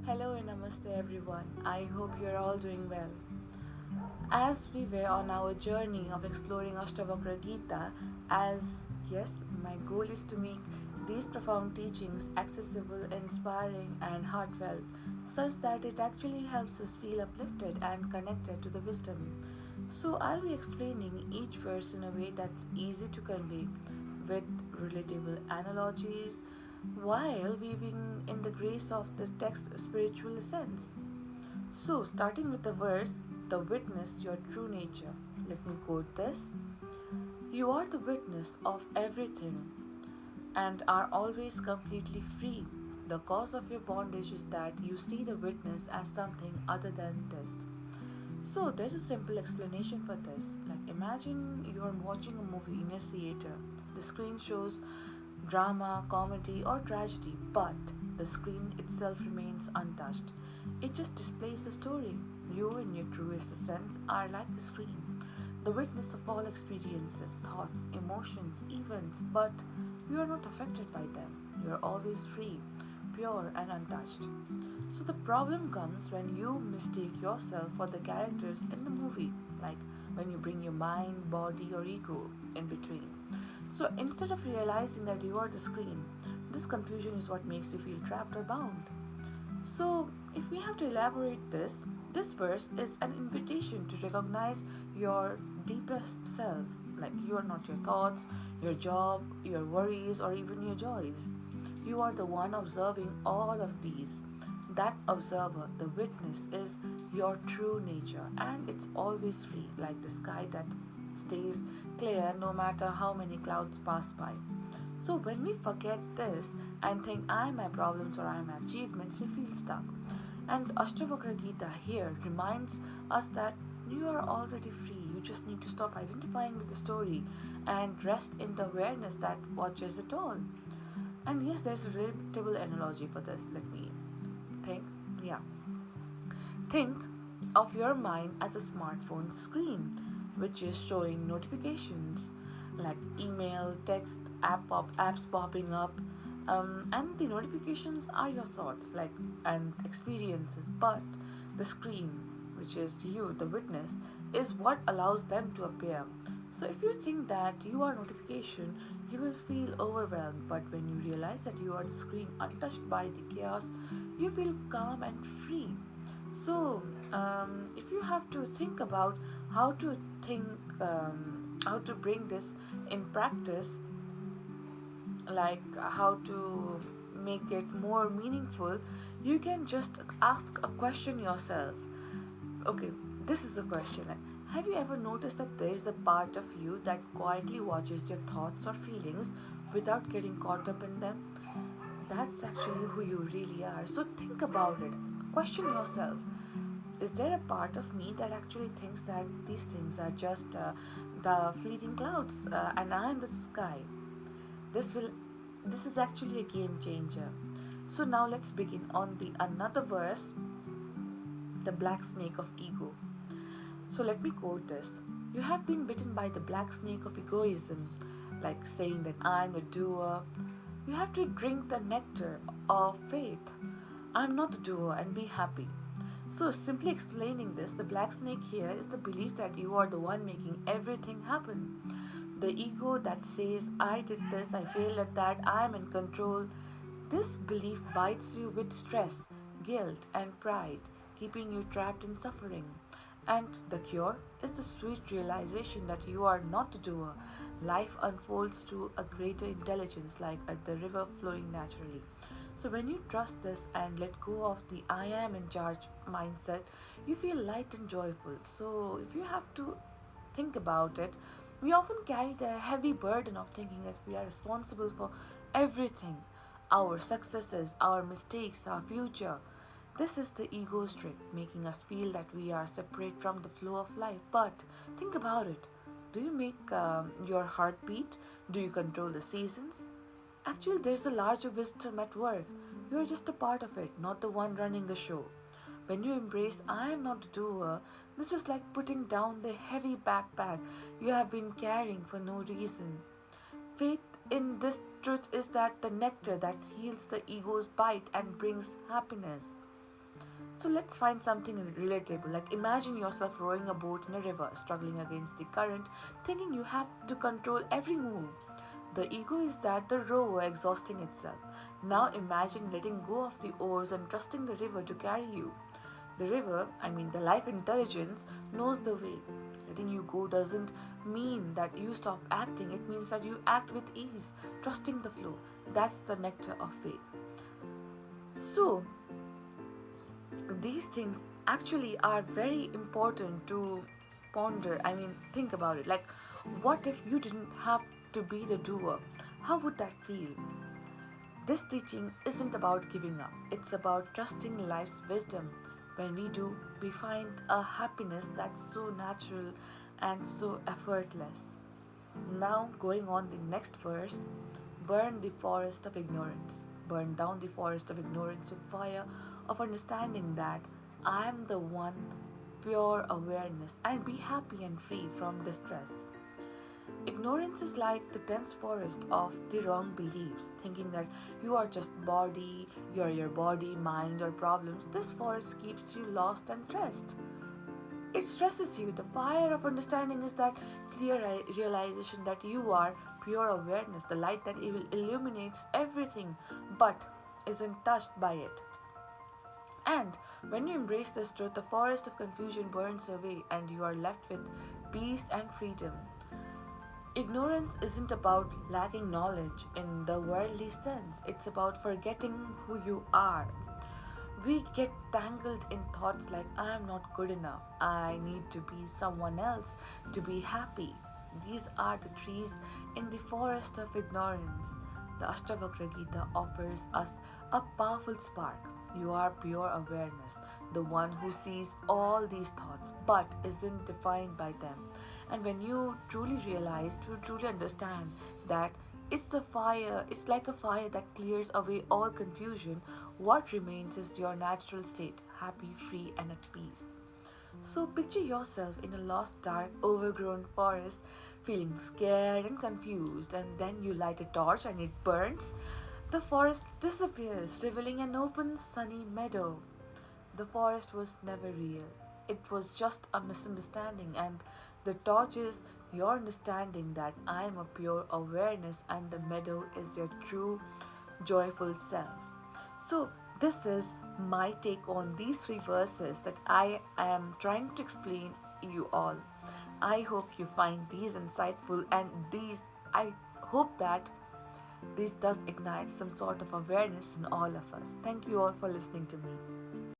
Hello and namaste everyone. I hope you're all doing well. As we were on our journey of exploring Ashtavakra Geeta, as yes, my goal is to make these profound teachings accessible, inspiring, and heartfelt, such that it actually helps us feel uplifted and connected to the wisdom. So, I'll be explaining each verse in a way that's easy to convey with relatable analogies while weaving in the grace of the text's spiritual essence. So, starting with the verse, the witness your true nature. Let me quote this. You are the witness of everything and are always completely free. The cause of your bondage is that you see the witness as something other than this. So, there's a simple explanation for this. Like, imagine you are watching a movie in a theater. The screen shows drama, comedy, or tragedy, but the screen itself remains untouched. It just displays the story. You, in your truest sense, are like the screen, the witness of all experiences, thoughts, emotions, events, but you are not affected by them. You are always free, pure, and untouched. So the problem comes when you mistake yourself for the characters in the movie, like when you bring your mind, body, or ego in between. So instead of realizing that you are the screen, this confusion is what makes you feel trapped or bound. So, if we have to elaborate this verse is an invitation to recognize your deepest self. Like, you are not your thoughts, your job, your worries, or even your joys. You are the one observing all of these. That observer, the witness, is your true nature, and it's always free, like the sky that stays clear no matter how many clouds pass by. So when we forget this and think I am my problems or I am my achievements, we feel stuck. And Ashtavakra Gita here reminds us that you are already free. You just need to stop identifying with the story and rest in the awareness that watches it all. And yes, there's a relatable analogy for this. Let me think. Yeah. Think of your mind as a smartphone screen, which is showing notifications like email, text, apps popping up, and the notifications are your thoughts, like and experiences. But the screen, which is you, the witness, is what allows them to appear. So if you think that you are notification, you will feel overwhelmed. But when you realize that you are the screen, untouched by the chaos, you feel calm and free. So, if you have to think about how to think, how to bring this in practice, like how to make it more meaningful, you can just ask a question yourself. Okay, this is the question. Like, have you ever noticed that there is a part of you that quietly watches your thoughts or feelings without getting caught up in them? That's actually who you really are. So think about it. Question yourself. Is there a part of me that actually thinks that these things are just the fleeting clouds and I am the sky? This will this is actually a game changer. So now let's begin on the another verse, the black snake of ego. So let me quote this. You have been bitten by the black snake of egoism, like saying that I'm a doer. You have to drink the nectar of faith. I'm not a doer and be happy. So, simply explaining this, the black snake here is the belief that you are the one making everything happen. The ego that says, I did this, I failed at that, I am in control. This belief bites you with stress, guilt, and pride, keeping you trapped in suffering. And the cure is the sweet realization that you are not a doer. Life unfolds through a greater intelligence, like at the river flowing naturally. So, when you trust this and let go of the I am in charge mindset, you feel light and joyful. So, if you have to think about it, we often carry the heavy burden of thinking that we are responsible for everything, our successes, our mistakes, our future. This is the ego's trick, making us feel that we are separate from the flow of life. But think about it. Do you make your heart beat? Do you control the seasons? Actually, there's a larger wisdom at work. You're just a part of it, not the one running the show. When you embrace, I am not a doer, this is like putting down the heavy backpack you have been carrying for no reason. Faith in this truth is that the nectar that heals the ego's bite and brings happiness. So let's find something relatable. Like imagine yourself rowing a boat in a river, struggling against the current, thinking you have to control every move. The ego is that the rower exhausting itself. Now imagine letting go of the oars and trusting the river to carry you. The river, I mean the life intelligence, knows the way. Letting you go doesn't mean that you stop acting, it means that you act with ease, trusting the flow. That's the nectar of faith. So, these things actually are very important to ponder. I mean, think about it. Like, what if you didn't have to be the doer? How would that feel? This teaching isn't about giving up, it's about trusting life's wisdom. When we do, we find a happiness that's so natural and so effortless. Now, going on the next verse, burn the forest of ignorance. Burn down the forest of ignorance with fire of understanding that I am the one pure awareness and be happy and free from distress. Ignorance is like the dense forest of the wrong beliefs, thinking that you are just body, you are your body, mind, or problems. This forest keeps you lost and stressed. It stresses you. The fire of understanding is that clear realization that you are pure awareness, the light that illuminates everything but isn't touched by it. And when you embrace this truth, the forest of confusion burns away and you are left with peace and freedom. Ignorance isn't about lacking knowledge in the worldly sense, it's about forgetting who you are. We get tangled in thoughts like I am not good enough, I need to be someone else to be happy. These are the trees in the forest of ignorance. The Ashtavakra Geeta offers us a powerful spark. You are pure awareness, the one who sees all these thoughts but isn't defined by them. And when you truly realize, you truly understand that it's like a fire that clears away all confusion, what remains is your natural state, happy, free, and at peace. So picture yourself in a lost, dark, overgrown forest, feeling scared and confused, and then you light a torch and it burns. The forest disappears, revealing an open, sunny meadow. The forest was never real. It was just a misunderstanding, and the torch is your understanding that I am a pure awareness and the meadow is your true, joyful self. So, this is my take on these three verses that I am trying to explain you all. I hope you find these insightful and I hope that this does ignite some sort of awareness in all of us. Thank you all for listening to me.